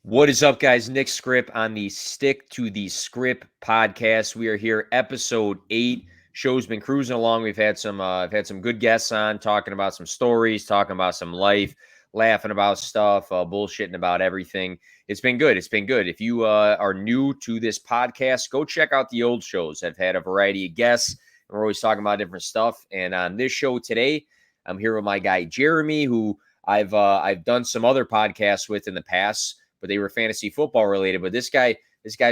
What is up, guys? Nick Skrip on the Stick to the Script podcast. We are here, episode 8. Show's been cruising along. I've had some good guests on, talking about some stories, talking about some life, laughing about stuff, bullshitting about everything. It's been good. It's been good. If you are new to this podcast, go check out the old shows. I've had a variety of guests, and we're always talking about different stuff. And on this show today, I'm here with my guy Jeramie, who I've done some other podcasts with in the past, but they were fantasy football related. But this guy's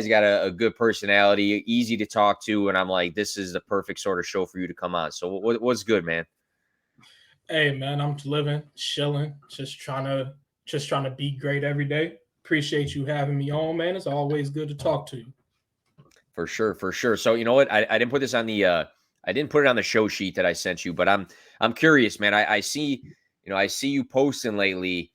got a good personality, easy to talk to, and I'm like, this is the perfect sort of show for you to come on. So what's good, man? Hey man, I'm living, chilling, just trying to be great every day. Appreciate you having me on, man. It's always good to talk to you. For sure, for sure. So you know what? I didn't put this on the I didn't put it on the show sheet that I sent you, but I'm curious, man. I see you posting lately,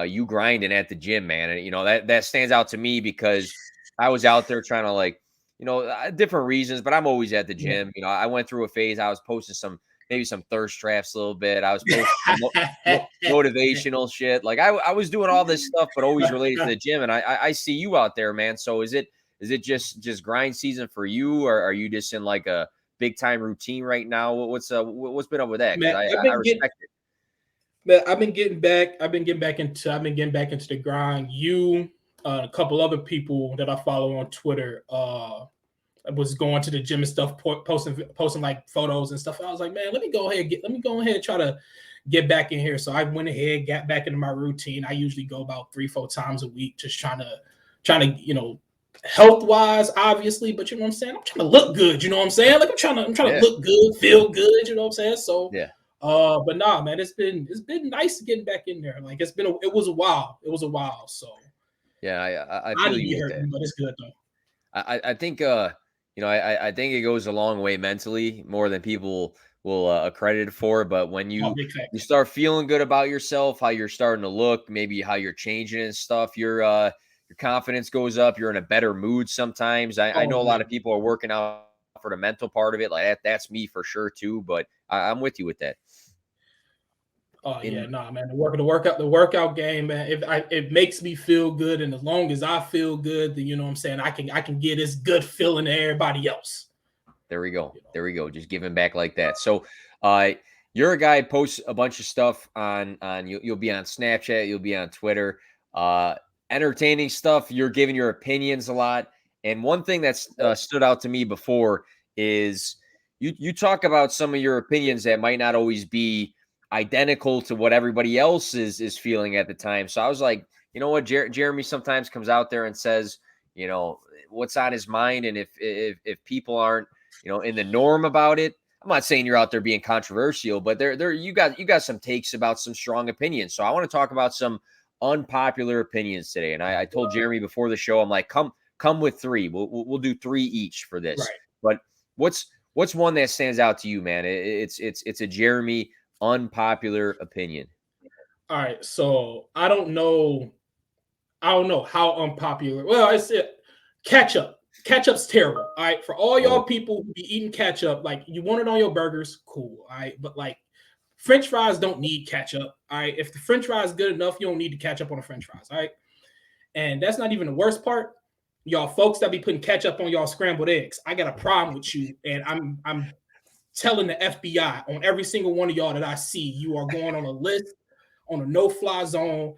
you grinding at the gym, man. And that stands out to me because I was out there trying to different reasons, but I'm always at the gym. I went through a phase. I was posting maybe some thirst traps a little bit. I was posting some motivational shit. Like I was doing all this stuff, but always related to the gym. And I see you out there, man. So is it just grind season for you, or are you just in like a big time routine right now? What's been up with that? Because Man, I respect it. I've been getting back. I've been getting back into the grind. You, a couple other people that I follow on Twitter, was going to the gym and stuff, posting like photos and stuff. And I was like, man, let me go ahead and try to get back in here. So I went ahead, got back into my routine. I usually go about 3-4 times a week, just trying to health wise, obviously, but you know what I'm saying? I'm trying to look good, you know what I'm saying? Like I'm trying to look good, feel good, you know what I'm saying? So Yeah. but nah, man, it's been nice getting back in there. Like it was a while. It was a while. So Yeah, I feel body you be with that. hurting, but it's good though. I think I think it goes a long way mentally, more than people will accredit it for. But when Oh, you big you facts. start feeling good about yourself, how you're starting to look, maybe how you're changing and stuff, your confidence goes up. You're in a better mood sometimes. I Oh know a lot yeah. of people are working out for the mental part of it. Like that's me for sure too. But I'm with you with that. Oh yeah, In nah, man. The workout game, man. It makes me feel good, and as long as I feel good, then you know what I'm saying. I can get this good feeling to everybody else. There we go. You know. There we go. Just giving back like that. So, uh, you're a guy who posts a bunch of stuff on you'll be on Snapchat, you'll be on Twitter, uh, entertaining stuff. You're giving your opinions a lot. And one thing that's stood out to me before is you talk about some of your opinions that might not always be identical to what everybody else is feeling at the time. So I was like, you know what, Jeramie sometimes comes out there and says, you know, what's on his mind, and if people aren't in the norm about it. I'm not saying you're out there being controversial, but there you got some takes about some strong opinions. So I want to talk about some unpopular opinions today. And I told Jeramie before the show, I'm like, come with three. We'll do three each for this. Right. But what's one that stands out to you, man? It's a Jeramie unpopular opinion. All right. So I don't know. I don't know how unpopular. Well, it's it. Ketchup. Ketchup's terrible. All right. For all y'all Oh, people who be eating ketchup, like you want it on your burgers, cool. All right. But like French fries don't need ketchup. All right. If the French fries is good enough, you don't need the ketchup on the French fries. All right. And that's not even the worst part. Y'all folks that be putting ketchup on y'all scrambled eggs. I got a problem with you. And I'm telling the FBI on every single one of y'all that I see, you are going on a list on a no-fly zone,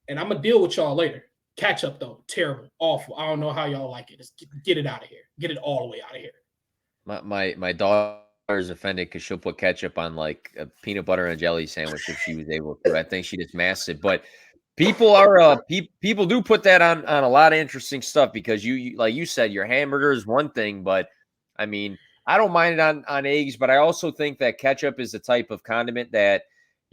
and I'm gonna deal with y'all later. Ketchup though, terrible, awful. I don't know how y'all like it. Just get it out of here. Get it all the way out of here. my daughter is offended because she'll put ketchup on like a peanut butter and jelly sandwich if she was able to. I think she just masked it, but people are people do put that on a lot of interesting stuff because you like you said, your hamburger is one thing, but I mean, I don't mind it on eggs, but I also think that ketchup is the type of condiment that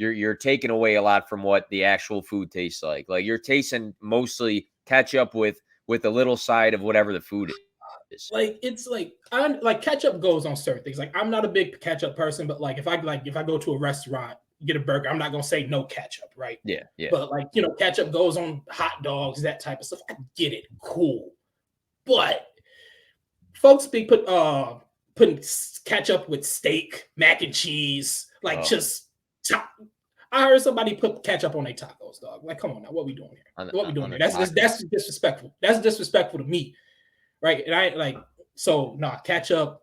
you're taking away a lot from what the actual food tastes like. Like you're tasting mostly ketchup with a little side of whatever the food is. Like it's like I'm like ketchup goes on certain things. Like I'm not a big ketchup person, but like if I go to a restaurant, get a burger, I'm not gonna say no ketchup, right? Yeah, yeah. But like ketchup goes on hot dogs, that type of stuff. I get it, cool. But folks be putting ketchup with steak, mac and cheese, like Oh, just top. I heard somebody put ketchup on their tacos, dog. Like, come on now, what we doing here? What we doing on here? the tacos. That's disrespectful. That's disrespectful to me, right? And I like so ketchup.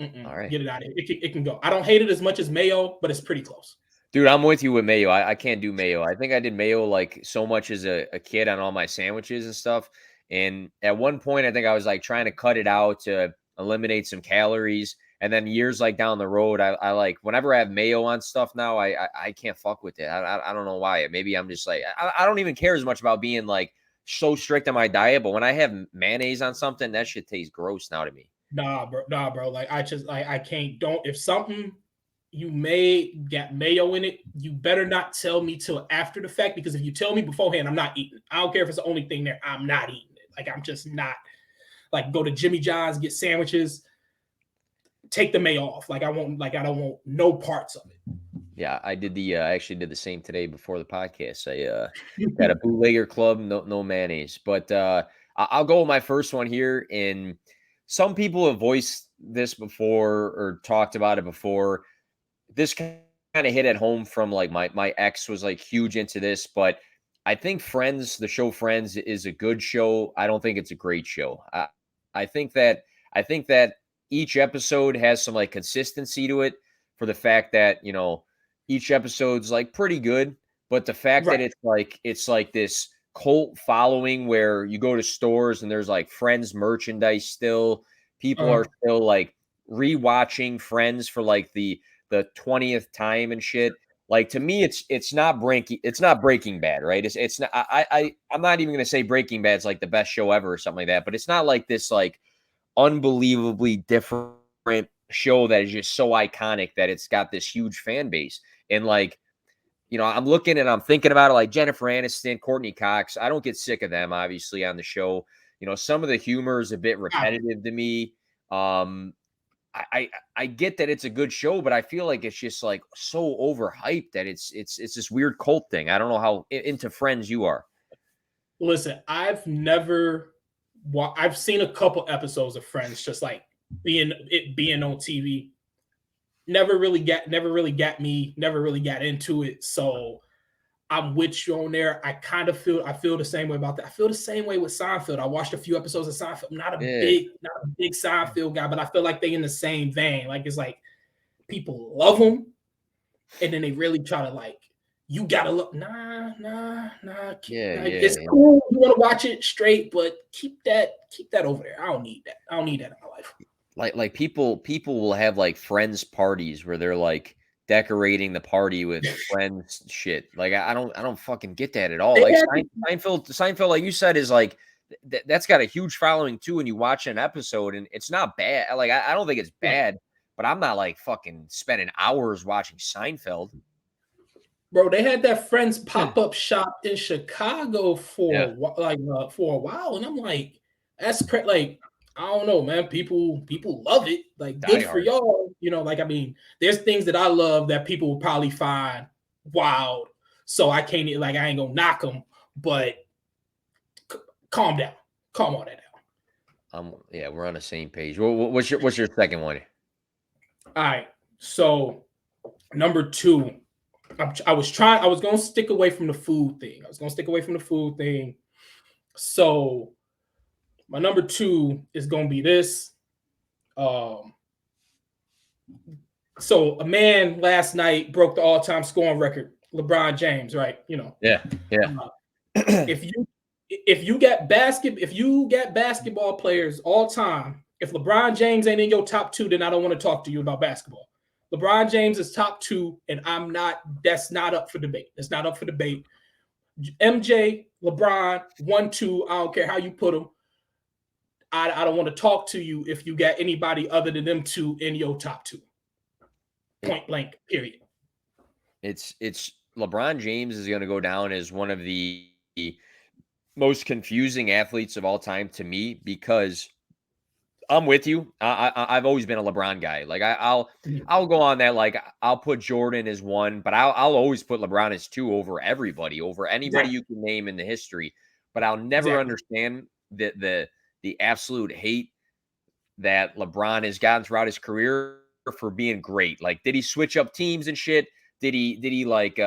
All right. Get it out of here. It can go. I don't hate it as much as mayo, but it's pretty close. Dude, I'm with you with mayo. I can't do mayo. I think I did mayo like so much as a kid on all my sandwiches and stuff. And at one point, I think I was like trying to cut it out to eliminate some calories. And then years like down the road, I like whenever I have mayo on stuff now, I can't fuck with it. I don't know why. Maybe I'm just like I don't even care as much about being like so strict on my diet. But when I have mayonnaise on something, that shit tastes gross now to me. Nah, bro. Like I can't. Don't if something you made got mayo in it, you better not tell me till after the fact, because if you tell me beforehand, I'm not eating it. I don't care if it's the only thing there, I'm not eating it. Like I'm just not. Like go to Jimmy John's, get sandwiches, take the mayo off. Like I don't want no parts of it. Yeah, I did I actually did the same today before the podcast. I got a bootlegger club, no mayonnaise. But I'll go with my first one here. And some people have voiced this before or talked about it before. This kind of hit at home from like my ex was like huge into this, but I think Friends, the show Friends, is a good show. I don't think it's a great show. I think that each episode has some like consistency to it for the fact that, each episode's like pretty good, but the fact that Right. it's like this cult following where you go to stores and there's like Friends merchandise still. People are still like rewatching Friends for like the 20th time and shit. Like to me, it's not Breaking Bad, right? It's not I'm not even gonna say Breaking Bad's like the best show ever or something like that, but it's not like this like unbelievably different show that is just so iconic that it's got this huge fan base. And like, I'm looking and I'm thinking about it, like Jennifer Aniston, Courtney Cox. I don't get sick of them, obviously, on the show. Some of the humor is a bit repetitive to me. I get that it's a good show, but I feel like it's just like so overhyped that it's this weird cult thing. I don't know how into Friends you are. Listen, I've seen a couple episodes of Friends, just like being on TV. Never really got me, never really got into it. So I'm with you on there. I feel the same way about that. I feel the same way with Seinfeld. I watched a few episodes of Seinfeld. Not a big Seinfeld guy, but I feel like they in the same vein. Like it's like people love them, and then they really try to like, you gotta look. Nah. It's cool. You want to watch it straight, but keep that over there. I don't need that. I don't need that in my life. Like people will have like Friends parties where they're like decorating the party with Friends shit. Like I don't fucking get that at all. Like Seinfeld, like you said, is like that's got a huge following too. And you watch an episode and it's not bad. Like I don't think it's bad, but I'm not like fucking spending hours watching Seinfeld. Bro, they had that Friends pop-up shop in Chicago for a while, and I'm like, that's crazy. Like, I don't know, man. People love it. Like, good for y'all. Like, I mean, there's things that I love that people will probably find wild. So I ain't gonna knock them, but calm down. Calm all that down. Yeah, we're on the same page. What's your second one? All right. So number 2. I was going to stick away from the food thing. So my number 2 is going to be this. So a man last night broke the all-time scoring record, LeBron James, right? Yeah. If you get basketball players all time, if LeBron James ain't in your top 2, then I don't want to talk to you about basketball. LeBron James is top 2, and that's not up for debate. That's not up for debate. MJ, LeBron, 1, 2, I don't care how you put them. I don't want to talk to you if you got anybody other than them 2 in your top 2. Point blank, period. It's LeBron James is going to go down as one of the most confusing athletes of all time to me, because I'm with you. I've always been a LeBron guy. Like I'll go on that. Like I'll put Jordan as 1, but I'll always put LeBron as 2 over everybody, over anybody you can name in the history. But I'll never understand the absolute hate that LeBron has gotten throughout his career for being great. Like, did he switch up teams and shit? Did he like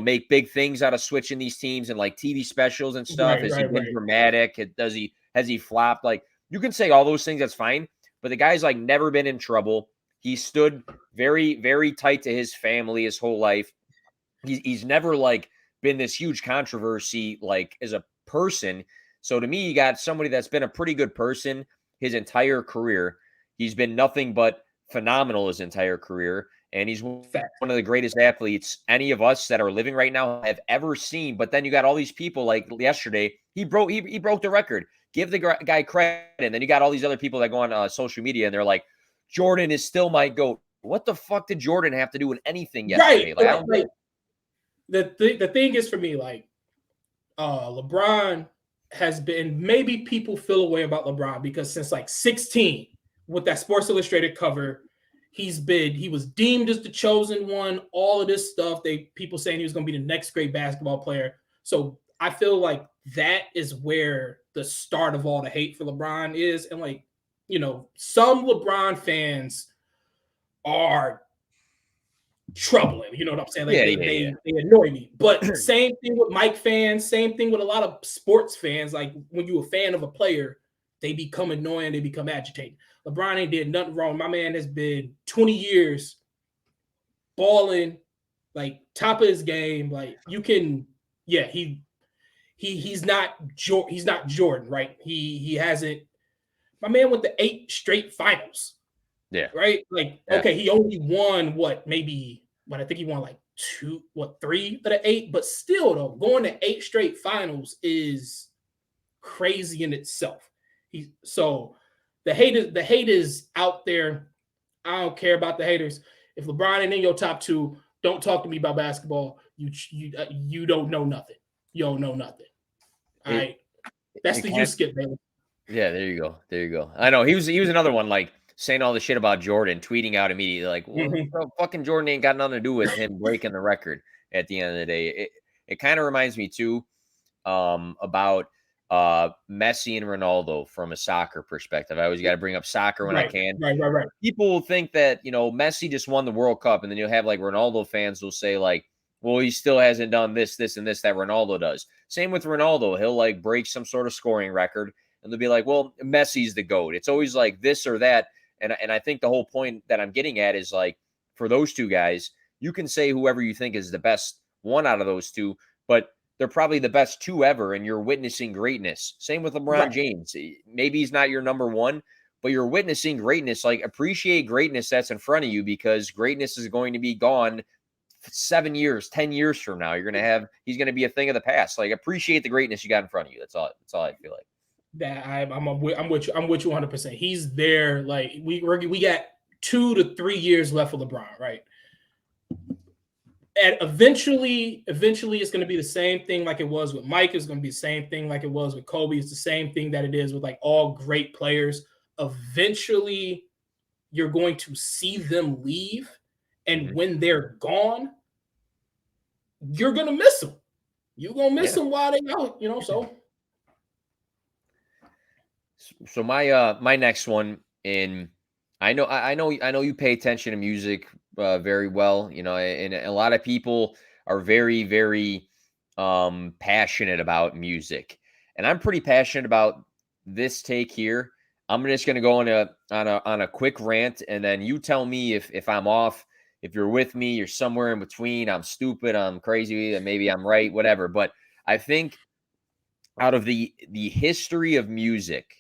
make big things out of switching these teams and like TV specials and stuff? Has he been dramatic? Has he flopped? Like, you can say all those things, that's fine. But the guy's like never been in trouble. He stood very, very tight to his family his whole life. He's never like been this huge controversy like as a person. So to me, you got somebody that's been a pretty good person his entire career. He's been nothing but phenomenal his entire career. And he's one of the greatest athletes any of us that are living right now have ever seen. But then you got all these people like yesterday, he broke the record. Give the guy credit. And then you got all these other people that go on social media and they're like, Jordan is still my GOAT. What the fuck did Jordan have to do with anything yesterday? Right. The thing is for me, like, LeBron has been, maybe people feel a way about LeBron because since like 16 with that Sports Illustrated cover, he was deemed as the chosen one, all of this stuff. People saying he was going to be the next great basketball player. So I feel like that is where the start of all the hate for LeBron is. And like, some LeBron fans are troubling. You know what I'm saying? Like they annoy me. But same thing with Mike fans, same thing with a lot of sports fans. Like when you're a fan of a player, they become annoying, they become agitated. LeBron ain't did nothing wrong. My man has been 20 years balling, like top of his game. Like you can, he's not Jordan, right? He hasn't. My man went to 8 straight finals. Yeah. Right? Like, okay, he only won I think he won like 3 of the 8, but still though, going to 8 straight finals is crazy in itself. So the hate is out there. I don't care about the haters. If LeBron ain't in your top 2, don't talk to me about basketball. You don't know nothing. You don't know nothing. All right. That's the you skip, baby. Yeah, there you go. I know he was another one like saying all the shit about Jordan, tweeting out immediately like, well, fucking Jordan ain't got nothing to do with him breaking the record at the end of the day. It kind of reminds me too about Messi and Ronaldo from a soccer perspective. I always got to bring up soccer when I can. Right. People will think that, Messi just won the World Cup, and then you'll have like Ronaldo fans will say like, well, he still hasn't done this, and this that Ronaldo does. Same with Ronaldo. He'll like break some sort of scoring record, and they'll be like, well, Messi's the GOAT. It's always like this or that. And I think the whole point that I'm getting at is like, for those two guys, you can say whoever you think is the best one out of those two, but they're probably the best 2 ever, and you're witnessing greatness. Same with LeBron James. Maybe he's not your number 1, but you're witnessing greatness. Like, appreciate greatness that's in front of you, because greatness is going to be gone 7 years, 10 years from now. He's going to be a thing of the past. Like, appreciate the greatness you got in front of you. That's all I feel like. That I'm with you. I'm with you 100%. He's there. Like we got 2 to 3 years left for LeBron, right? And eventually it's going to be the same thing like it was with Mike. It's going to be the same thing like it was with Kobe. It's the same thing that it is with like all great players. Eventually, you're going to see them leave, and when they're gone, you're going to miss them. You're going to miss them while they're out. So my next one, and I know you pay attention to music very well, and a lot of people are very, very passionate about music, and I'm pretty passionate about this take here. I'm just going to go on a quick rant, and then you tell me if I'm off. If you're with me, you're somewhere in between. I'm stupid, I'm crazy, and maybe I'm right, whatever. But I think out of the history of music,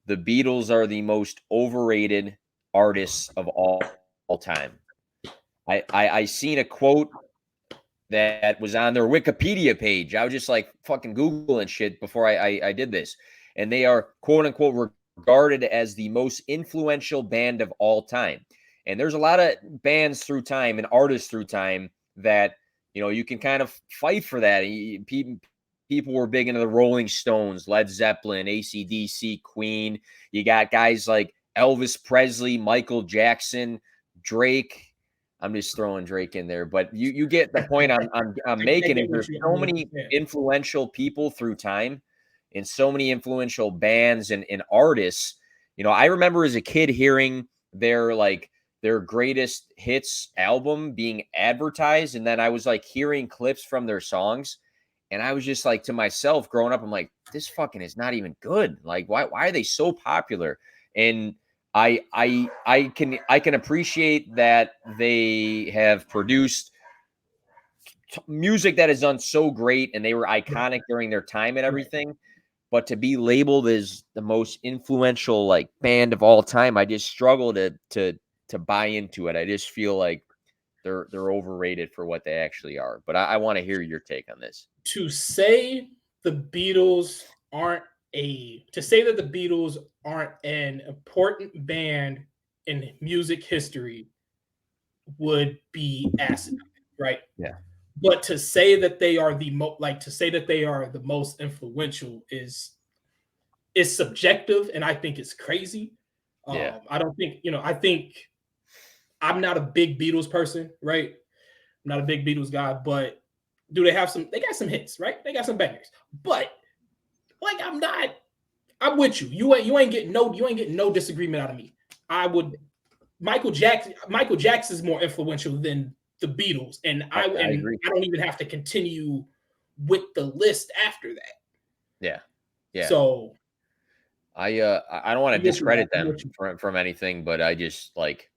the Beatles are the most overrated artists of all time. I seen a quote that was on their Wikipedia page. I was just like fucking Googling shit before I did this. And they are, quote unquote, regarded as the most influential band of all time. And there's a lot of bands through time and artists through time that, you can kind of fight for that. People were big into the Rolling Stones, Led Zeppelin, AC/DC, Queen. You got guys like Elvis Presley, Michael Jackson, Drake. I'm just throwing Drake in there, but you get the point I'm making. There's so many influential people through time, and so many influential bands and artists. I remember as a kid hearing their like their greatest hits album being advertised, and then I was like hearing clips from their songs, and I was just like to myself growing up, I'm like, this fucking is not even good. Like, why are they so popular? And I can appreciate that they have produced music that is done so great and they were Right, iconic during their time and right. everything. But to be labeled as the most influential like band of all time, I just struggle to buy into it. I just feel like they're overrated for what they actually are. But I want to hear your take on this. To say the Beatles aren't to say that the Beatles aren't an important band in music history would be asinine, right? Yeah. But to say that they are to say that they are the most influential is subjective, and I think it's crazy. Yeah. I don't think I think I'm not a big Beatles person, right? I'm not a big Beatles guy, but do they have some? They got some hits, right? They got some bangers, but like I'm not. I'm with you. You ain't getting no disagreement out of me. I would Michael Jackson is more influential than the Beatles, and I agree. I don't even have to continue with the list after that. Yeah. Yeah. So I don't want to I'm with you, man. discredit I'm them with you. from anything, but I just like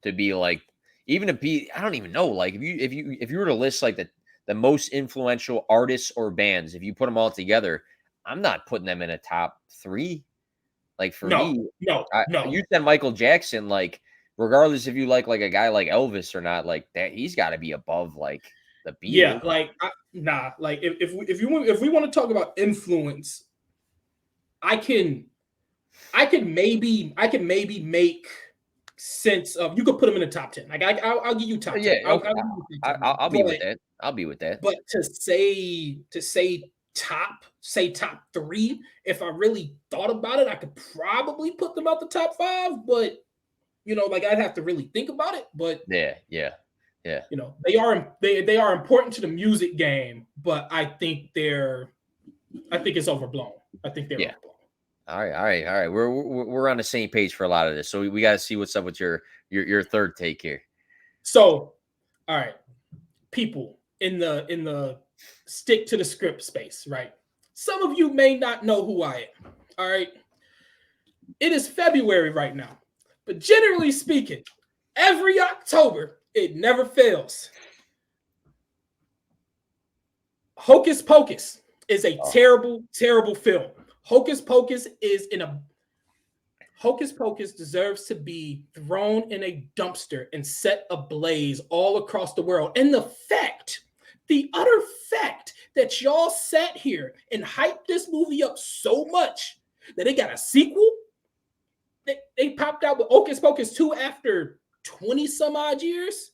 to be like even to be I don't even know like if you were to list like the most influential artists or bands, if you put them all together, I'm not putting them in a top 3. Like for No, me, no, no. you said Michael Jackson, like regardless if you like a guy like Elvis or not, like that he's got to be above like the Yeah, Beatles. like nah. Like if we want to talk about influence, I can I can maybe make sense of you could put them in the top 10. Like I'll give you top 10. Yeah, okay. I'll give you top 10. I'll be with that. I'll be with that. But to say top 3, if I really thought about it, I could probably put them out the top 5, but like I'd have to really think about it. But Yeah, yeah, yeah. they are important to the music game, but I think it's overblown. I think they're Yeah. overblown. All right, all right, all right. We're on the same page for a lot of this, so we got to see what's up with your third take here. So, all right, people in the stick to the script space, right? Some of you may not know who I am. All right. It is February right now. But generally speaking, every October, it never fails. Hocus Pocus is a Oh, terrible, terrible film. Hocus Pocus is in a Hocus Pocus deserves to be thrown in a dumpster and set ablaze all across the world. And the utter fact that y'all sat here and hyped this movie up so much that it got a sequel, they popped out with Hocus Pocus 2 after 20 some odd years.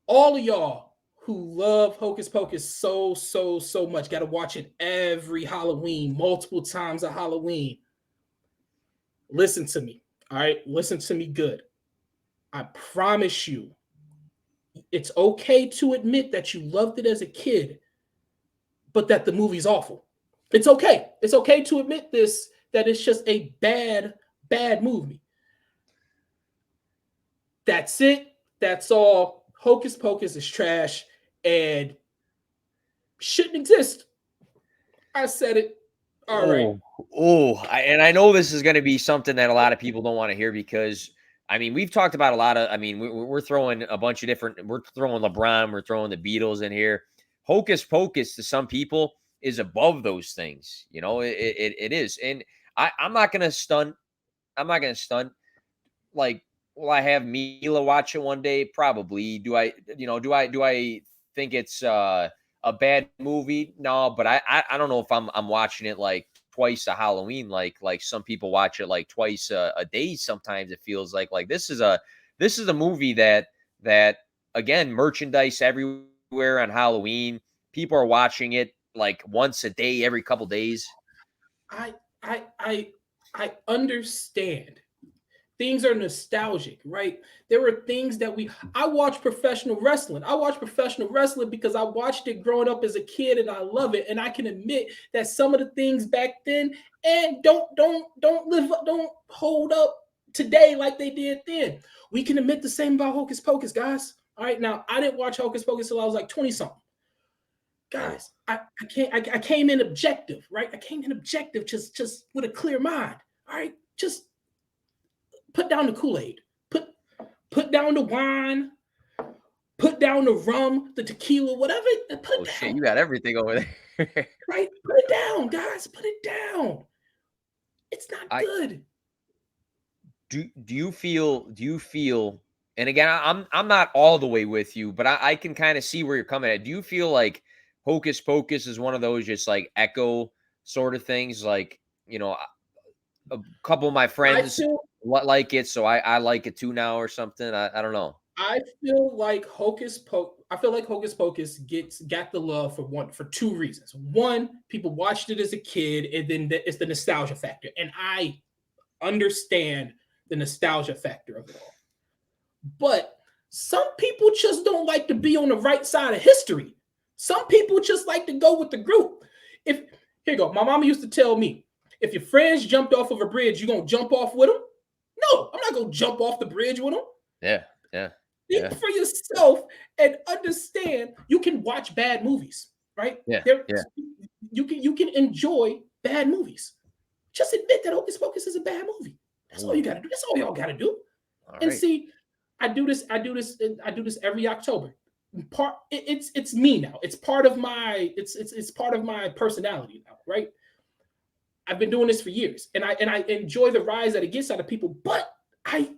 All of y'all who love Hocus Pocus so, so, so much got to watch it every Halloween, multiple times a Halloween. Listen to me. All right. Listen to me good. I promise you, it's okay to admit that you loved it as a kid, but that the movie's awful. It's okay. It's okay to admit this, that it's just a bad, bad movie. That's it. That's all. Hocus Pocus is trash and shouldn't exist. I said it. All right. and I know this is going to be something that a lot of people don't want to hear because I mean we've talked about a lot of. I mean we're throwing a bunch of different. We're throwing LeBron. We're throwing the Beatles in here. Hocus Pocus to some people is above those things. You know it is, and I'm not going to stunt. I'm not going to stunt. Like, will I have Mila watch it one day? Probably. Do I think it's a bad movie? No, but I don't know if I'm watching it like twice a Halloween, like some people watch it like twice a day. Sometimes it feels like this is a movie that again merchandise everywhere on Halloween. People are watching it like once a day, every couple days. I I I I understand. Things are nostalgic, right? There were things that I watch professional wrestling. I watch professional wrestling because I watched it growing up as a kid and I love it. And I can admit that some of the things back then and don't hold up today like they did then. We can admit the same about Hocus Pocus, guys. All right, now I didn't watch Hocus Pocus till I was like 20 something. Guys, I came in objective, right? I came in objective just with a clear mind. All right, just put down the Kool-Aid, put down the wine, put down the rum, the tequila, whatever. Put Oh it shit, down, you got everything over there. right? Put it down, guys. Put it down. It's not I good. do you feel and again I'm not all the way with you, but I can kind of see where you're coming at. Do you feel like Hocus Pocus is one of those just like echo sort of things? Like, a couple of my I friends feel like it, so I like it too now or something. I don't know. I feel like Hocus Pocus. I feel like Hocus Pocus got the love for two reasons. One, people watched it as a kid, and then it's the nostalgia factor, and I understand the nostalgia factor of it all. But some people just don't like to be on the right side of history. Some people just like to go with the group. If Here you go, my mama used to tell me, if your friends jumped off of a bridge, you gonna jump off with them? No, I'm not gonna jump off the bridge with them. Yeah, yeah, Think yeah, for yourself and understand you can watch bad movies, right? yeah, There, yeah. you can enjoy bad movies. Just admit that Hocus Pocus is a bad movie. That's all you Ooh, got to do. That's all y'all got to do. all And right. see, I do this every October. It's me now. It's part of my part of my personality now, right? I've been doing this for years, and I enjoy the rise that it gets out of people. But I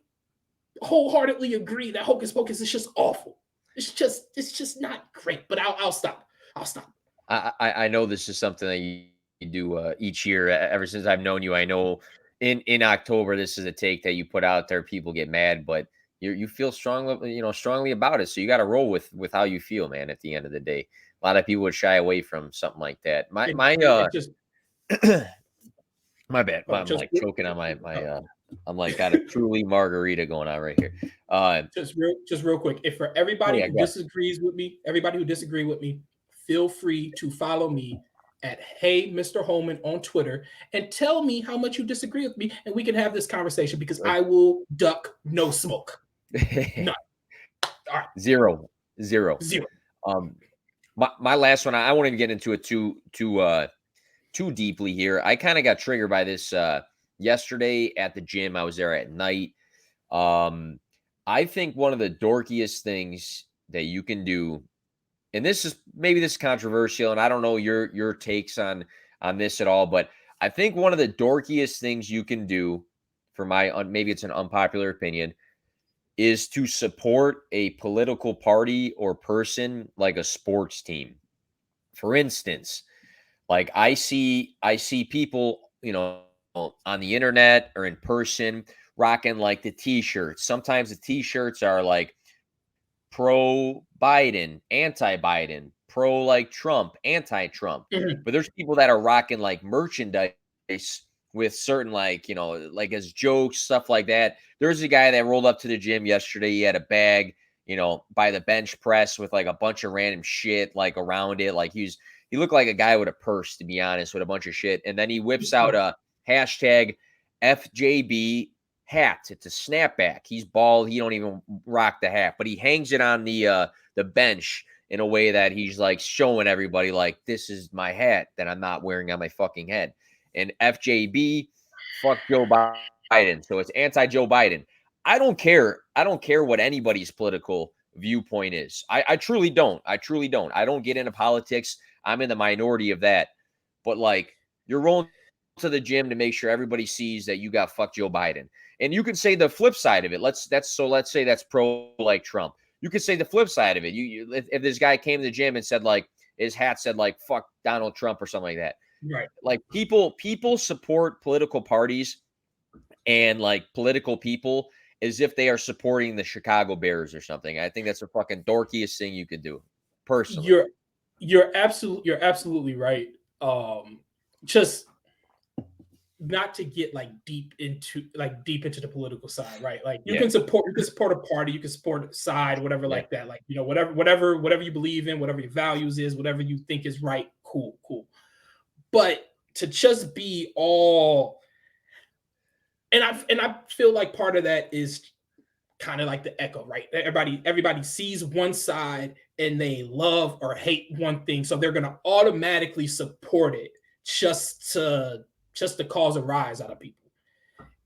wholeheartedly agree that Hocus Pocus is just awful. It's just not great. But I'll stop. I'll stop. I know this is something that you do each year. Ever since I've known you, I know in October this is a take that you put out there. People get mad, but you feel strongly, strongly about it. So you got to roll with how you feel, man. At the end of the day, a lot of people would shy away from something like that. It just My bad. oh I'm just like choking on my. oh, I'm like got a truly margarita going on right here. just real quick. If for Oh everybody yeah, who go disagrees with me, everybody who disagree with me, feel free to follow me at Hey Mr. Holman on Twitter and tell me how much you disagree with me, and we can have this conversation because I will duck no smoke. ahead. None. All right. Zero, zero. Zero. Um, my last one. I won't even get into it too deeply here. I kind of got triggered by this yesterday at the gym. I was there at night. Um, I think one of the dorkiest things that you can do, and this is controversial, and I don't know your takes on this at all, but I think one of the dorkiest things you can do, for maybe it's an unpopular opinion, is to support a political party or person like a sports team. For instance, like I see people, on the internet or in person rocking like the t-shirts. Sometimes the t-shirts are like pro Biden, anti Biden, pro like Trump, anti Trump. Mhm. But there's people that are rocking like merchandise with certain like as jokes, stuff like that. There's a guy that rolled up to the gym yesterday. He had a bag, by the bench press with like a bunch of random shit like around it. Like he looked like a guy with a purse, to be honest, with a bunch of shit. And then he whips out a hashtag FJB hat. It's a snapback. He's bald. He don't even rock the hat, but he hangs it on the bench in a way that he's like showing everybody like this is my hat that I'm not wearing on my fucking head. And FJB, fuck Joe Biden. So it's anti Joe Biden. I don't care. I don't care what anybody's political viewpoint is. I truly don't. I truly don't. I don't get into politics. I'm in the minority of that. But like, you're rolling to the gym to make sure everybody sees that you got fuck Joe Biden. And you can say the flip side of it. Let's say that's pro like Trump. You could say the flip side of it. If this guy came to the gym and said like his hat said like fuck Donald Trump or something like that. Right. Like people support political parties and like political people as if they are supporting the Chicago Bears or something. I think that's the fucking dorkiest thing you could do, personally. You're absolutely right. Just not to get like deep into the political side, right? Like Yeah, you can support a party, you can support a side, whatever yeah. like that. Like, whatever you believe in, whatever your values is, whatever you think is right, cool. But to just be all And I feel like part of that is kind of like the echo, right? Everybody sees one side and they love or hate one thing, so they're gonna automatically support it just to just to cause a rise out of people.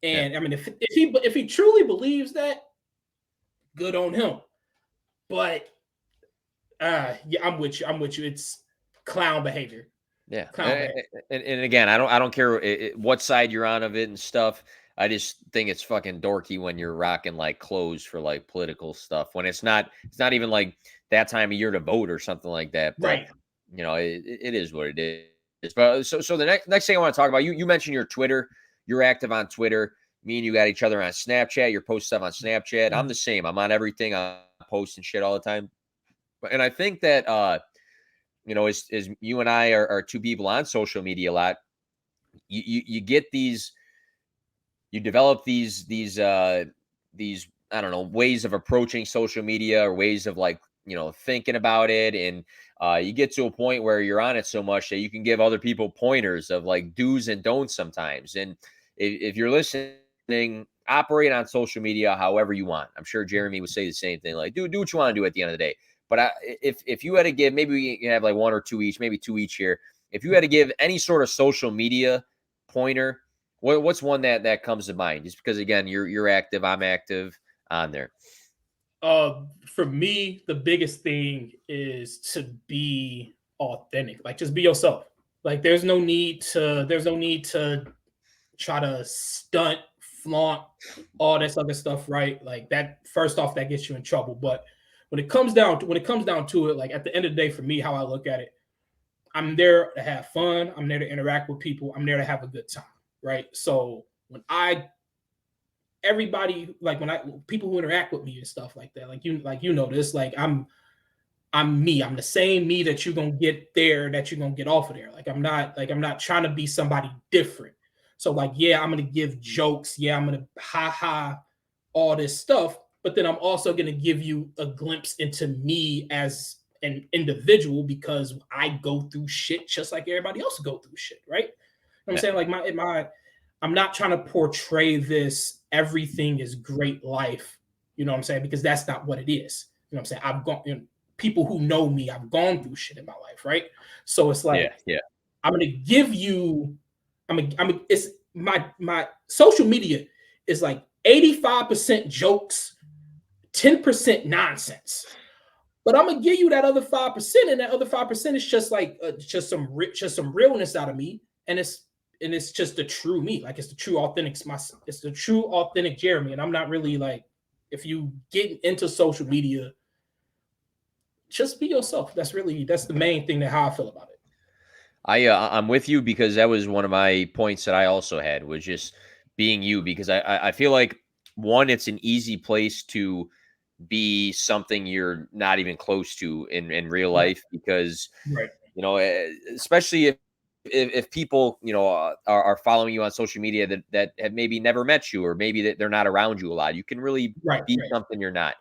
Yeah. And I mean, if he truly believes that, good on him. But yeah, I'm with you. I'm with you. It's clown behavior. Yeah, Clown behavior. and again, I don't care what side you're on of it and stuff. I just think it's fucking dorky when you're rocking like clothes for like political stuff when it's not even like that time of year to vote or something like that. But Right. it is what it is. But so the next thing I want to talk about, you mentioned your Twitter. You're active on Twitter. Me and you got each other on Snapchat. You're posting stuff on Snapchat. I'm the same. I'm on everything. I'm posting shit all the time. And I think that as you and I are two people on social media a lot, you get you develop these I don't know ways of approaching social media or ways of like thinking about it, and you get to a point where you're on it so much that you can give other people pointers of like do's and don'ts sometimes. And if you're listening, operate on social media however you want. I'm sure Jeramie would say the same thing, like do what you want to do at the end of the day. But if you had to give, maybe we can have like one or two each, maybe two each here. If you had to give any sort of social media pointer, what's one that comes to mind? Just because again, you're active, I'm active on there. For me, the biggest thing is to be authentic. Like, just be yourself. Like, there's no need to try to stunt, flaunt, all this other stuff, right? Like that. First off, that gets you in trouble. But when it comes down to it, like at the end of the day, for me, how I look at it, I'm there to have fun. I'm there to interact with people. I'm there to have a good time, right? So everybody, like when I people who interact with me and stuff like that, like you know this, like I'm me. I'm the same me that you're gonna get there, that you're gonna get off of there. Like I'm not trying to be somebody different. So like, yeah, I'm gonna give jokes. Yeah, I'm gonna ha ha all this stuff, but then I'm also gonna give you a glimpse into me as an individual because I go through shit just like everybody else go through shit, right? You know what I'm Yeah, saying? Like I'm not trying to portray this everything is great life, you know what I'm saying? Because that's not what it is. You know what I'm saying? I've gone, people who know me, I've gone through shit in my life, right? So it's yeah, like yeah, I'm gonna give you, it's my social media is like 85% jokes, 10% nonsense. But I'm gonna give you that other 5%, and that other 5% is just like just some realness out of me, and it's just the true me, like it's the true authentic it's the true authentic Jeramie, and I'm not really like, if you get into social media, just be yourself. That's the main thing, that how I feel about it. I'm with you because that was one of my points that I also had was just being you because I feel like one, it's an easy place to be something you're not even close to in real Right, life because right, especially if people are following you on social media that have maybe never met you or maybe that they're not around you a lot, you can really right, be right. something you're not.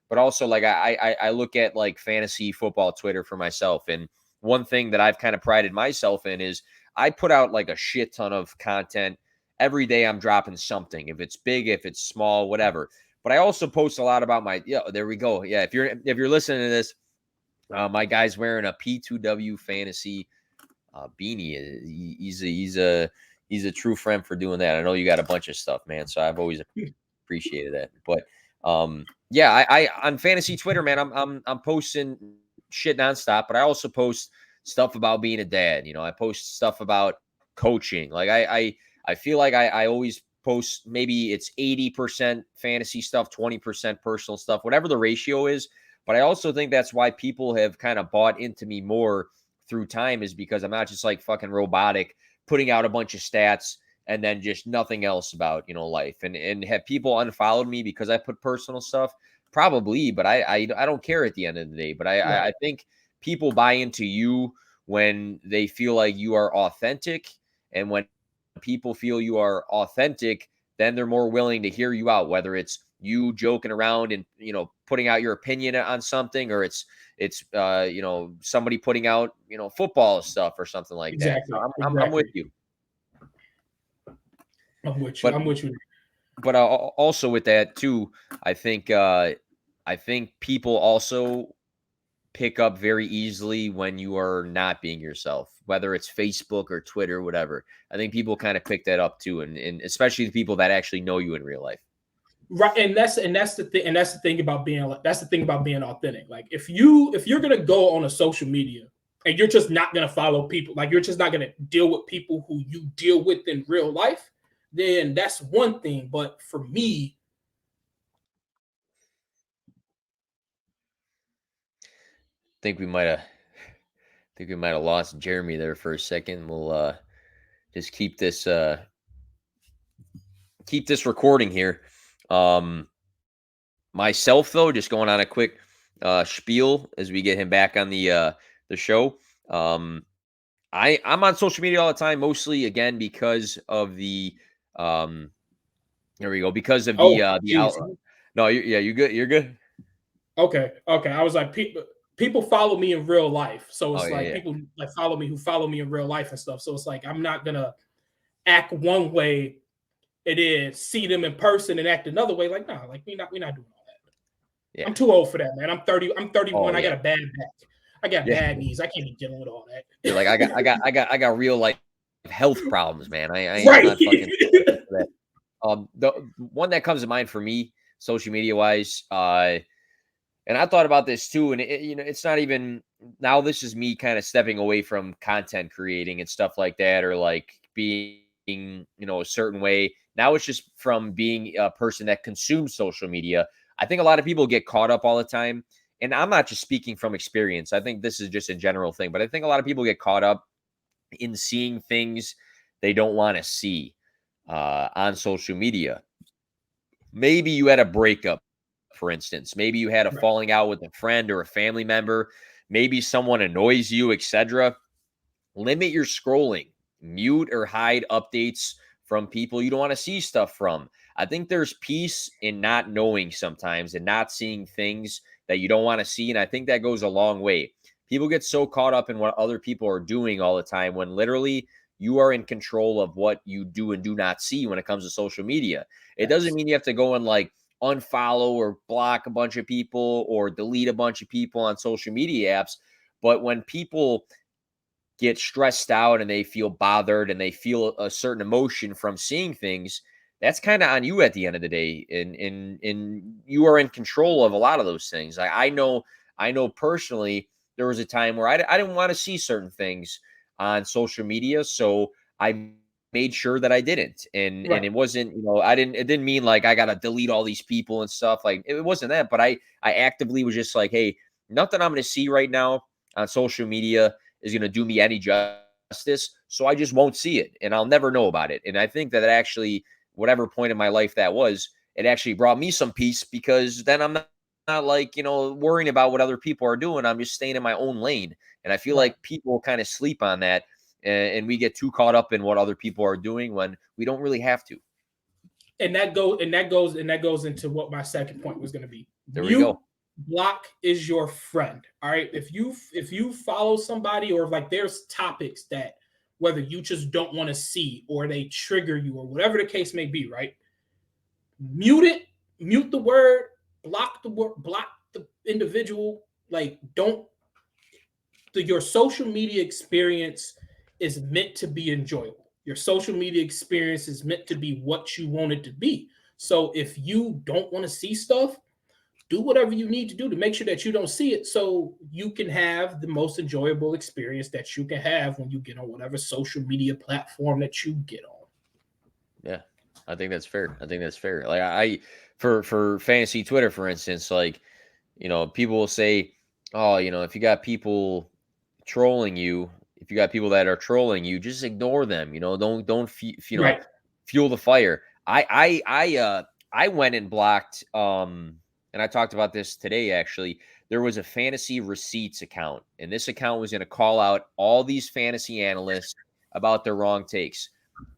But also like I look at like fantasy football Twitter for myself, and one thing that I've kind of prided myself in is I put out like a shit ton of content every day. I'm dropping something, if it's big, if it's small, whatever. But I also post a lot about my, yeah, there we go. Yeah, if you're listening to this, my guy's wearing a P2W fantasy beanie. He's a true friend for doing that. I know you got a bunch of stuff, man. So I've always appreciated that. But yeah, I on fantasy Twitter, man, I'm posting shit nonstop, but I also post stuff about being a dad. I post stuff about coaching. Like I feel like I always post, maybe it's 80% fantasy stuff, 20% personal stuff, whatever the ratio is. But I also think that's why people have kind of bought into me more through time, is because I'm not just like fucking robotic putting out a bunch of stats and then just nothing else about life. And have people unfollowed me because I put personal stuff? Probably, but I don't care at the end of the day. But I Right. think people buy into you when they feel like you are authentic, and when people feel you are authentic, then they're more willing to hear you out, whether it's you joking around and putting out your opinion on something, or it's somebody putting out football stuff or something like that. So Exactly, I'm with exactly. you. I'm with you. But I'm with you. but also with that too, I think people also pick up very easily when you are not being yourself, whether it's Facebook or Twitter, whatever. I think people kind of pick that up too, and especially the people that actually know you in real life. Right, that's the thing about being authentic. Like if you're gonna go on a social media and you're just not gonna follow people, like you're just not gonna deal with people who you deal with in real life, then that's one thing. But for me, Think we might have lost Jeramie there for a second. We'll just keep this recording here. Myself though, just going on a quick spiel as we get him back on the show. I'm on social media all the time, mostly again because of the there we go, because of the geez, out. No, yeah, you good? You're good. okay. I was like, people follow me in real life, so Oh it's yeah, like yeah. people like follow me who follow me in real life and stuff. So it's like I'm not gonna act one way and then see them in person and act another way. Like, nah, like we not doing all that. Yeah. I'm too old for that, man. I'm 30. I'm Oh 31. I got yeah. a bad back. I got Yeah. bad knees. I can't be dealing with all You're that. like, I got real life health problems, man. I'm Right. not fucking for that. The one that comes to mind for me, social media wise, and I thought about this too, and it's not even now. This is me kind of stepping away from content creating and stuff like that, or like being, a certain way. Now it's just from being a person that consumes social media. I think a lot of people get caught up all the time, and I'm not just speaking from experience. I think this is just a general thing, but I think a lot of people get caught up in seeing things they don't want to see on social media. Maybe you had a breakup, for instance. Maybe you had a Right. falling out with a friend or a family member. Maybe someone annoys you, etc. Limit your scrolling. Mute or hide updates from people you don't want to see stuff from. I think there's peace in not knowing sometimes and not seeing things that you don't want to see. And I think that goes a long way. People get so caught up in what other people are doing all the time when literally you are in control of what you do and do not see when it comes to social media. It doesn't Facts. mean you have to go and like unfollow or block a bunch of people or delete a bunch of people on social media apps. But when people get stressed out and they feel bothered and they feel a certain emotion from seeing things, that's kind of on you at the end of the day. And you are in control of a lot of those things. I know personally there was a time where I didn't want to see certain things on social media, so I made sure that I didn't. And Right. it wasn't, it didn't mean like I gotta delete all these people and stuff. Like it wasn't that, but I actively was just like, hey, nothing I'm gonna see right now on social media is going to do me any justice. So I just won't see it and I'll never know about it. And I think that actually, whatever point in my life that was, it actually brought me some peace because then I'm not like, worrying about what other people are doing. I'm just staying in my own lane. And I feel Right. like people kind of sleep on that and we get too caught up in what other people are doing when we don't really have to. And that goes into what my second point was going to be. There we Mute, go. block is your friend. All right. If you follow somebody, or if like there's topics that whether you just don't want to see or they trigger you or whatever the case may be, right? Mute it, mute the word, block the word, block the individual. Like, don't your social media experience is meant to be enjoyable. Your social media experience is meant to be what you want it to be. So if you don't want to see stuff, do whatever you need to do to make sure that you don't see it so you can have the most enjoyable experience that you can have when you get on whatever social media platform that you get on. Yeah, I think that's fair. I think that's fair. Like for fantasy Twitter, for instance, like people will say, oh, if you got people trolling you, if you got people that are trolling you, just ignore them. Don't Right. fuel the fire. I went and blocked and I talked about this today actually. There was a fantasy receipts account, and this account was going to call out all these fantasy analysts about their wrong takes.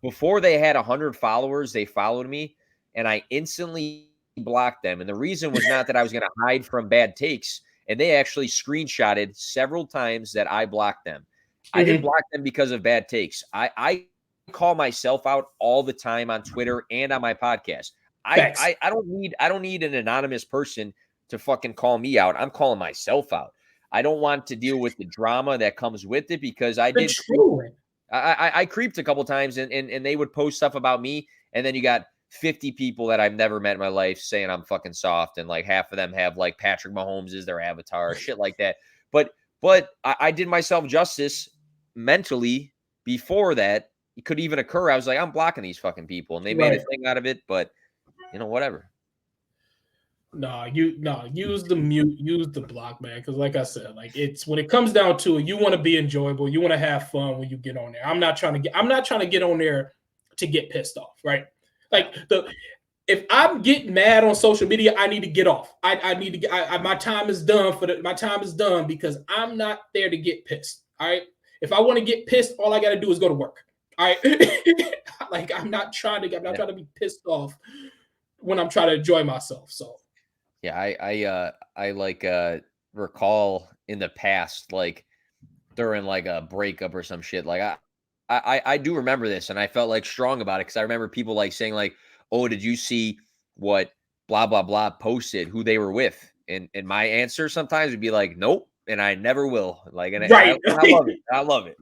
Before they had 100 followers, they followed me, and I instantly blocked them. And the reason was not that I was going to hide from bad takes, and they actually screenshotted several times that I blocked them. I didn't Mhm. block them because of bad takes. I call myself out all the time on Twitter and on my podcast. I don't need an anonymous person to fucking call me out. I'm calling myself out. I don't want to deal with the drama that comes with it because I did I creeped a couple times and they would post stuff about me, and then you got 50 people that I've never met in my life saying I'm fucking soft, and like half of them have like Patrick Mahomes as their avatar, shit like that. But I did myself justice mentally before that it could even occur. I was like, I'm blocking these fucking people, and they made a thing out of it, but whatever. Use the mute, use the block, man. Because like I said, like it's when it comes down to it, you want to be enjoyable, you want to have fun when you get on there. I'm not trying to get on there to get pissed off, right? Like if I'm getting mad on social media, I need to get off. I need to get my time is done my time is done because I'm not there to get pissed. All right. If I want to get pissed, all I gotta do is go to work. All right. Like I'm not trying to be pissed off when I'm trying to enjoy myself. So yeah, I like recall in the past, like during like a breakup or some shit. Like I do remember this, and I felt like strong about it because I remember people like saying like, "Oh, did you see what blah blah blah posted? Who they were with?" And my answer sometimes would be like, "Nope," and I never will. Like, and I love it. I love it.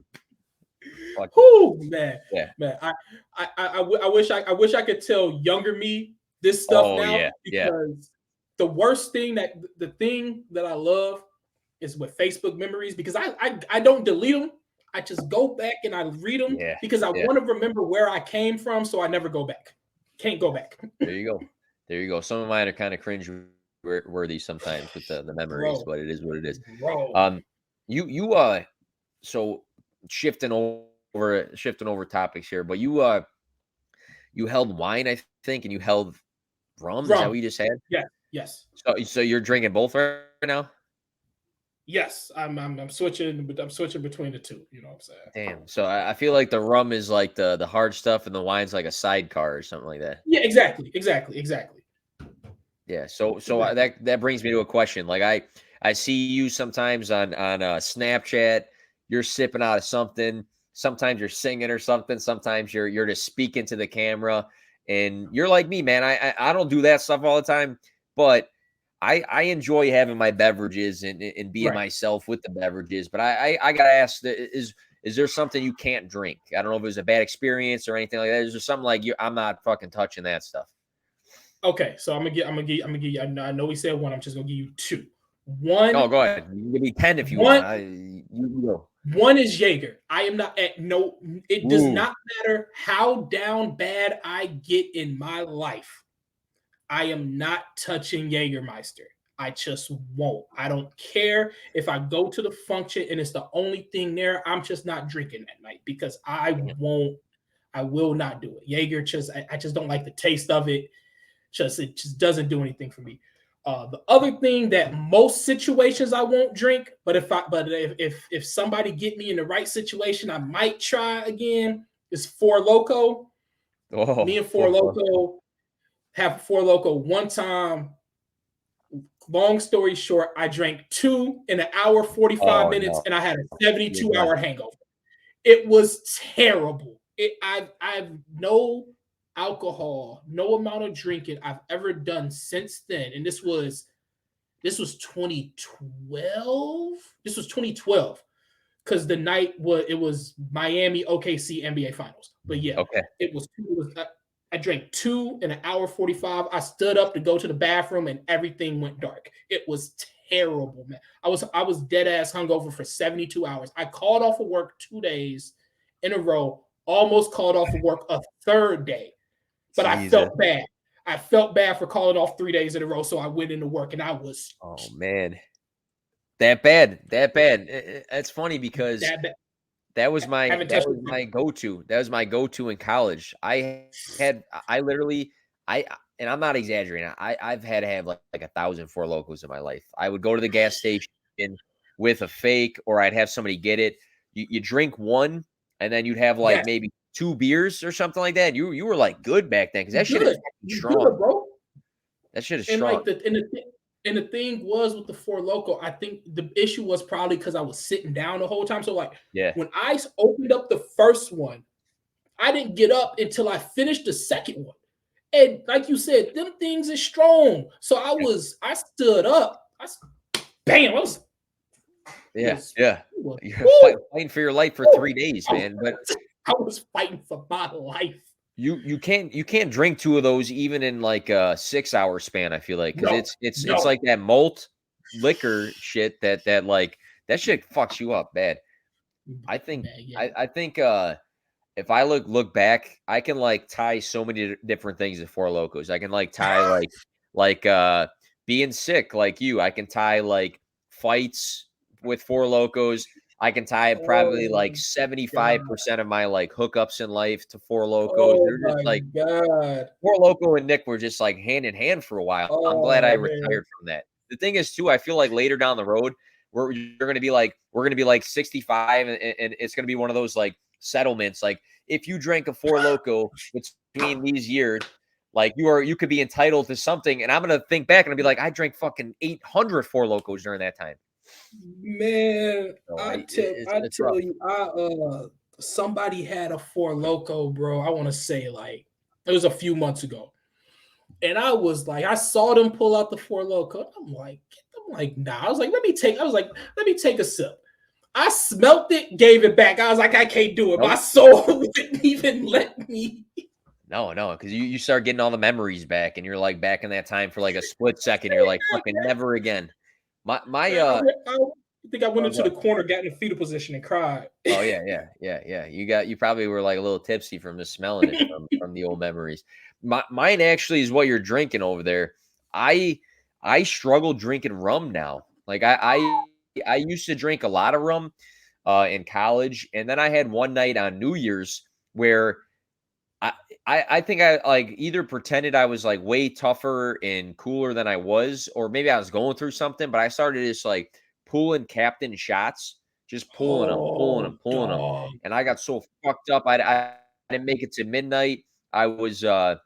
Oh man, yeah, man. I wish I could tell younger me this stuff now because the worst thing the thing that I love is with Facebook memories because I don't delete them. I just go back and I read them because I want to remember where I came from, so I never go back. Can't go back. There you go. Some of mine are kind of cringe worthy sometimes with the memories, but it is what it is. Bro. You so shifting over topics here, but you held wine, I think, and you held rum. Is that what you just had? Yes. So you're drinking both right now? Yes, I'm switching between the two. You know what I'm saying? Damn. So I feel like the rum is like the hard stuff, and the wine's like a sidecar or something like that. Yeah, exactly. Yeah. So that brings me to a question. Like I see you sometimes on Snapchat. You're sipping out of something. Sometimes you're singing or something. Sometimes you're just speaking to the camera, and you're like me, man. I don't do that stuff all the time, but I enjoy having my beverages and being myself with the beverages. But I gotta ask, is there something you can't drink? I don't know if it was a bad experience or anything like that. Is there something like I'm not fucking touching that stuff? Okay, so I'm gonna give you. I know we said one. I'm just gonna give you two. One. Oh, go ahead. You can give me 10 if you want. You go. One is Jaeger. I am not at no. It does not matter how down bad I get in my life. I am not touching Jägermeister. I just won't. I don't care if I go to the function and it's the only thing there. I'm just not drinking that night because I won't. I will not do it. Jaeger I just don't like the taste of it. It just doesn't do anything for me. The other thing that most situations I won't drink, but if somebody get me in the right situation, I might try again. Is Four Loko. Me and Four Loko have Four Loko one time. Long story short, I drank 2 in an hour 45 minutes, and I had a 72-hour hangover. It was terrible. I've no alcohol, no amount of drinking I've ever done since then. And this was 2012. This was 2012 because the night was Miami OKC NBA Finals. But yeah, I drank 2 in an hour 45. I stood up to go to the bathroom and everything went dark. It was terrible, man. I was dead ass hungover for 72 hours. I called off of work 2 days in a row. Almost called off of work a third day. But I felt bad. I felt bad for calling off 3 days in a row, so I went into work and I was. Oh man, that bad. It's funny because that was my go-to. That was my go-to in college. And I'm not exaggerating. I've had to have like 1,000 Four Locos in my life. I would go to the gas station with a fake, or I'd have somebody get it. You drink one, and then you'd have like maybe 2 beers or something like that. You were like good back then because that shit is strong, good, bro. That shit is strong. And the thing was with the Four Loko, I think the issue was probably because I was sitting down the whole time. So when I opened up the first one, I didn't get up until I finished the second one. And like you said, them things is strong. So I stood up. Bam, Yeah, yeah. You're woo, fighting for your life for woo. 3 days, I man, but I was fighting for my life. you can't drink 2 of those even in, like, a 6-hour span, I feel like, because No, it's no. like that malt liquor shit like, that shit fucks you up bad. I think Man, yeah. I think, if I look back, I can, like, tie so many different things to Four Locos. I can, like, tie, being sick like you. I can tie, like, fights with Four Locos. I can tie probably, Oh like, God. 75% of my, like, hookups in life to Four Locos. Oh They're just, my like God. Four Loco and Nick were just, like, hand in hand for a while. I'm glad I Oh man. retired from that. The thing is too, I feel like later down the road, we're gonna be like 65 and it's gonna be one of those, like, settlements, like, if you drank a Four Loco between these years, like, you could be entitled to something, and I'm gonna think back and I'll be like, "I drank fucking 800 Four Locos during that time." Man, So, I tell it's I it's rough. tell you, somebody had a Four Loco, bro. I want to say like it was a few months ago. And I was like, I saw them pull out the Four Loco. I'm like, nah. I was like, let me take a sip. I smelt it, gave it back. I was like, I can't do it. My Nope. soul wouldn't even let me. No, because you start getting all the memories back, and you're, like, back in that time for, like, a split second, you're like, "Fucking never again." My, Man, I think I went oh, into the corner, got in the fetal position, and cried. oh, yeah. You probably were, like, a little tipsy from just smelling it from the old memories. Mine actually is what you're drinking over there. I I struggle drinking rum now. Like, I used to drink a lot of rum, in college, and then I had one night on New Year's where I I think I, like, either pretended I was, like, way tougher and cooler than I was, or maybe I was going through something, but I started just, like, pulling captain shots, just pulling them, pulling Oh, them, pulling them, dog. and I got so fucked up, I didn't make it to midnight. I was, uh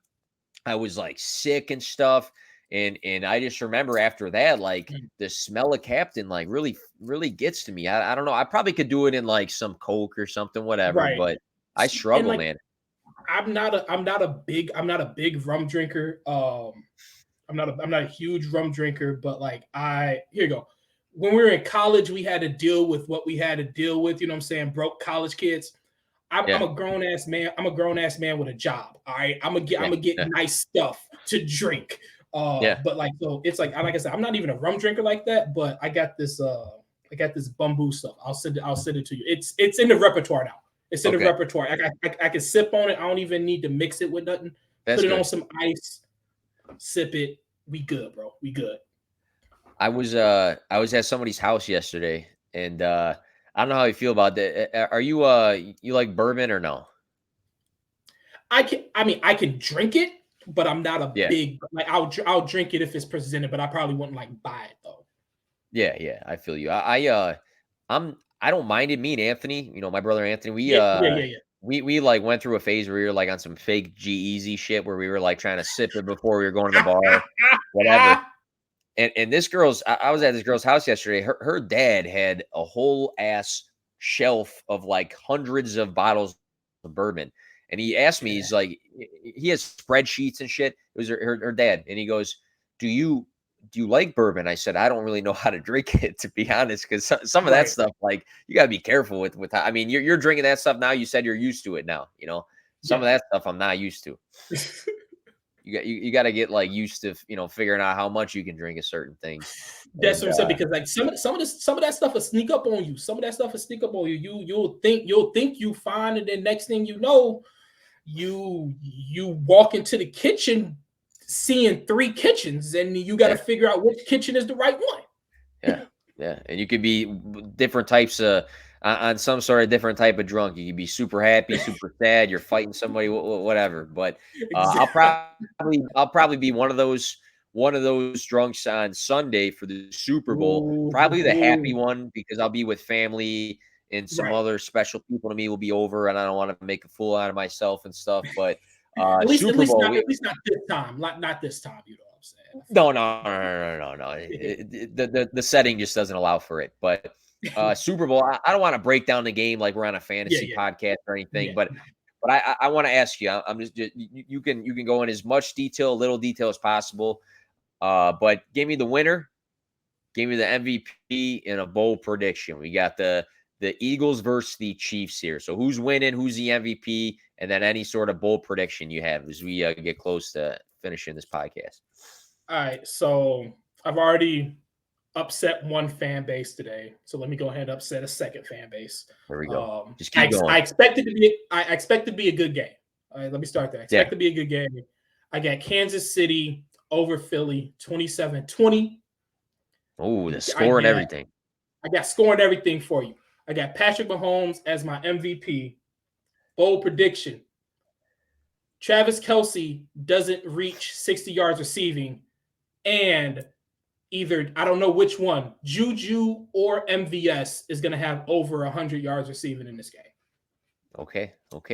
I was, like, sick and stuff, and I just remember after that, like, Mm, the smell of captain, like, really gets to me. I don't know, I probably could do it in, like, some Coke or something, whatever, right. but I And struggle, like man. I'm not a big rum drinker. I'm not a huge rum drinker, but like here you go. When we were in college, we had to deal with what we had to deal with. You know what I'm saying? Broke college kids. I'm Yeah, a grown ass man. I'm a grown ass man with a job. All right. I'm yeah, gonna get yeah, nice stuff to drink. yeah. But like so it's like I said, I'm not even a rum drinker like that, but I got this bamboo stuff. I'll send it to you. It's in the repertoire now. It's in the Okay, repertoire. I can sip on it. I don't even need to mix it with nothing. that's Put it on good. some ice, sip it. We good, bro. We good. I was at somebody's house yesterday, and, I don't know how you feel about that. Are you, you like bourbon or no? I can drink it, but I'm not a Yeah. big like I'll drink it if it's presented, but I probably wouldn't like buy it though. Yeah, I feel you. I don't mind it. Me and Anthony, my brother Anthony, Yeah. we, like, went through a phase where we were, like, on some fake G-Eazy shit where we were, like, trying to sip it before we were going to the bar, whatever. And this girl's I was at this girl's house yesterday. Her dad had a whole ass shelf of, like, hundreds of bottles of bourbon, and he asked me, Yeah. he's like, he has spreadsheets and shit. It was her dad, and he goes, "Do you do you like bourbon?" I said, "I don't really know how to drink it, to be honest, because some of that Right. stuff, like, you gotta be careful with how, I mean, you're drinking that stuff now. You said you're used to it now. Some Yeah. of that stuff I'm not used to. You got to get, like, used to figuring out how much you can drink of certain things, That's and what I'm saying because like some of that stuff will sneak up on you. Some of that stuff will sneak up on you. You'll think you fine, and then next thing you know, you walk into the kitchen seeing three kitchens, and you got to yeah. figure out which kitchen is the right one. Yeah, yeah, and you could be different types of on some sort of different type of drunk. You could be super happy, super sad. You're fighting somebody, whatever. But Exactly. I'll probably be one of those drunks on Sunday for the Super Bowl. Ooh, Probably the happy ooh. one because I'll be with family and some Right. other special people to me will be over, and I don't want to make a fool out of myself and stuff. But At Super least Bowl, not we at least not this time. Not this time. You know what I'm saying? no. The setting just doesn't allow for it. But Super Bowl, I don't want to break down the game like we're on a Yeah, fantasy yeah, podcast or anything. yeah. But No. But I want to ask you. I'm just you can go in as much detail, little detail as possible. But give me the winner, give me the MVP, and a bold prediction. We got the Eagles versus the Chiefs here. So who's winning? Who's the MVP? And then any sort of bold prediction you have as we get close to finishing this podcast. All right, so I've already upset one fan base today, so let me go ahead and upset a second fan base. There we go. Just keep going. I expect it to be a good game. All right, let me start there. I expect it to be a good game. I got Kansas City over Philly, 27-20. Oh, the score and everything. I got scoring everything for you. I got Patrick Mahomes as my MVP. Bold prediction. Travis Kelce doesn't reach 60 yards receiving, and either, I don't know which one, Juju or MVS is going to have over 100 yards receiving in this game. Okay.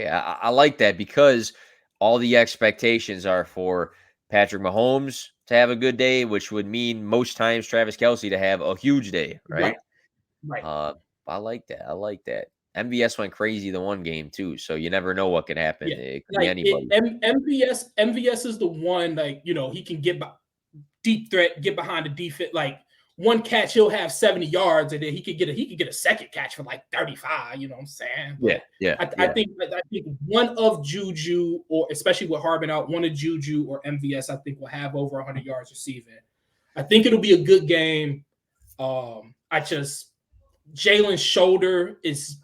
I like that because all the expectations are for Patrick Mahomes to have a good day, which would mean most times Travis Kelce to have a huge day, right? Right. I like that. MVS went crazy the one game too, so you never know what can happen. Yeah. It could be anybody. MVS is the one, like, he can get deep threat, get behind the defense. Like, one catch, he'll have 70 yards, and then he could get a second catch for like 35. You know what I'm saying? But I think one of Juju, or especially with Harbin out, one of Juju or MVS, I think will have over 100 yards receiving. I think it'll be a good game. Jalen's shoulder is.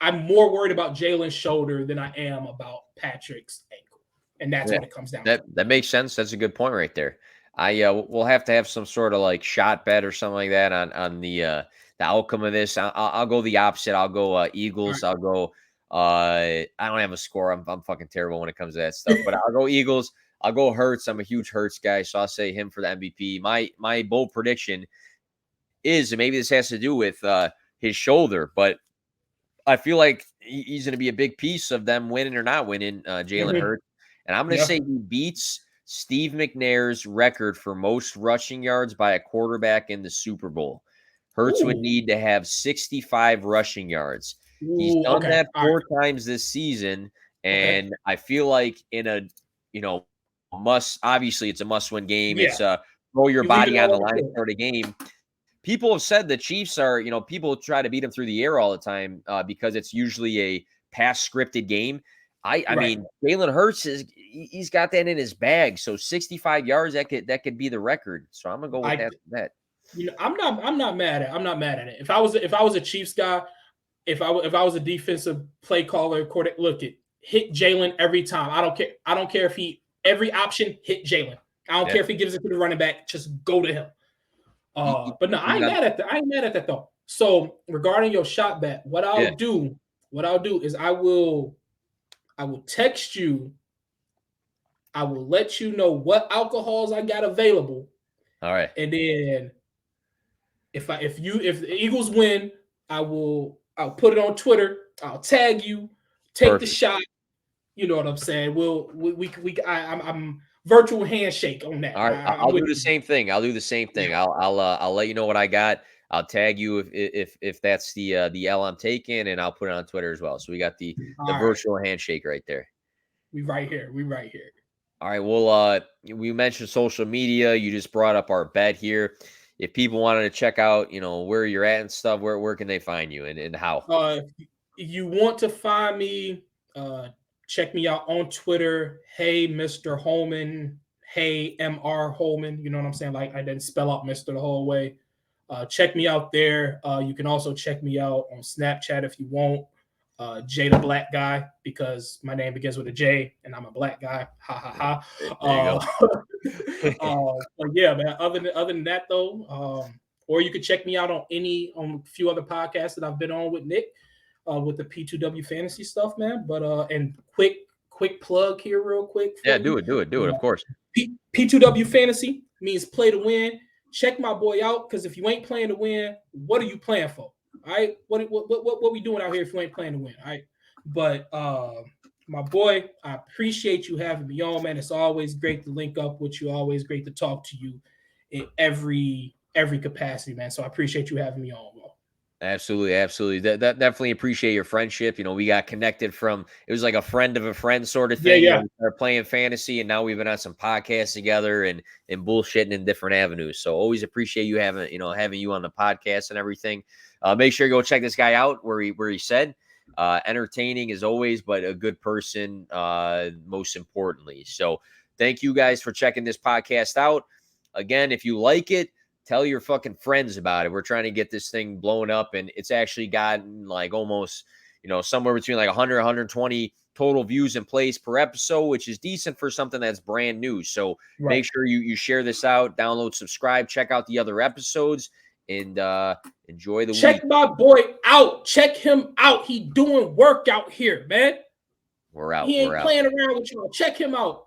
I'm more worried about Jalen's shoulder than I am about Patrick's ankle, and that's what it comes down to. That makes sense. That's a good point right there. We'll have to have some sort of like shot bet or something like that on the outcome of this. I'll go the opposite. I'll go Eagles. Right. I'll go. I don't have a score. I'm fucking terrible when it comes to that stuff. But I'll go Eagles. I'll go Hurts. I'm a huge Hurts guy, so I'll say him for the MVP. My bold prediction is, and maybe this has to do with his shoulder, but I feel like he's going to be a big piece of them winning or not winning, Jalen Hurts. And I'm going to say he beats Steve McNair's record for most rushing yards by a quarterback in the Super Bowl. Hurts would need to have 65 rushing yards. He's done that 4 times this season, and I feel like in a, obviously it's a must-win game. Yeah. It's throw your body on the line for the game. People have said the Chiefs are, people try to beat them through the air all the time because it's usually a pass scripted game. I mean, Jalen Hurts he's got that in his bag. So 65 yards, that could be the record. So I'm gonna go with that. I'm not mad at it. If I was a Chiefs guy, if I was a defensive play caller, look, hit Jalen every time. I don't care if every option hit Jalen. I don't care if he gives it to the running back. Just go to him. But no, I ain't mad at that though. So regarding your shot bet, what I'll do is I will text you. I will let you know what alcohols I got available. All right. And then if the Eagles win, I'll put it on Twitter. I'll tag you, take the shot. You know what I'm saying? I'm virtual handshake on that. All right, I'll do the same thing. Yeah. I'll let you know what I got. I'll tag you if that's the L I'm taking, and I'll put it on Twitter as well. So we got the virtual handshake right there. We right here. All right. Well, we mentioned social media. You just brought up our bet here. If people wanted to check out, where you're at and stuff, where can they find you and how? If you want to find me, check me out on Twitter. Hey, Mr. Holman. Hey, Mr. Holman. You know what I'm saying? Like, I didn't spell out Mr. the whole way. Check me out there. You can also check me out on Snapchat if you want. Jay the Black Guy, because my name begins with a J and I'm a black guy. Ha ha ha. But yeah, man. Other than that though, or you could check me out on a few other podcasts that I've been on with Nick. With the P2W fantasy stuff, man. But and quick plug here, real quick. Yeah, do it. Of course. P2W fantasy means play to win. Check my boy out, because if you ain't playing to win, what are you playing for? All right, what we doing out here if you ain't playing to win? All right, but my boy, I appreciate you having me on, man. It's always great to link up with you. Always great to talk to you in every capacity, man. So I appreciate you having me on, bro. Absolutely, absolutely. That definitely appreciate your friendship. We got connected from it was like a friend of a friend sort of Yeah, thing. yeah. We started playing fantasy, and now we've been on some podcasts together and bullshitting in different avenues. So always appreciate you having you on the podcast and everything. Make sure you go check this guy out where he said entertaining as always, but a good person most importantly. So thank you guys for checking this podcast out. Again, if you like it, tell your fucking friends about it. We're trying to get this thing blown up, and it's actually gotten like almost, somewhere between like 100, 120 total views in place per episode, which is decent for something that's brand new. So Right. make sure you share this out, download, subscribe, check out the other episodes, and enjoy the week. Check my boy out. Check him out. He doing work out here, man. We're out. He We're ain't out. playing around with y'all. Check him out.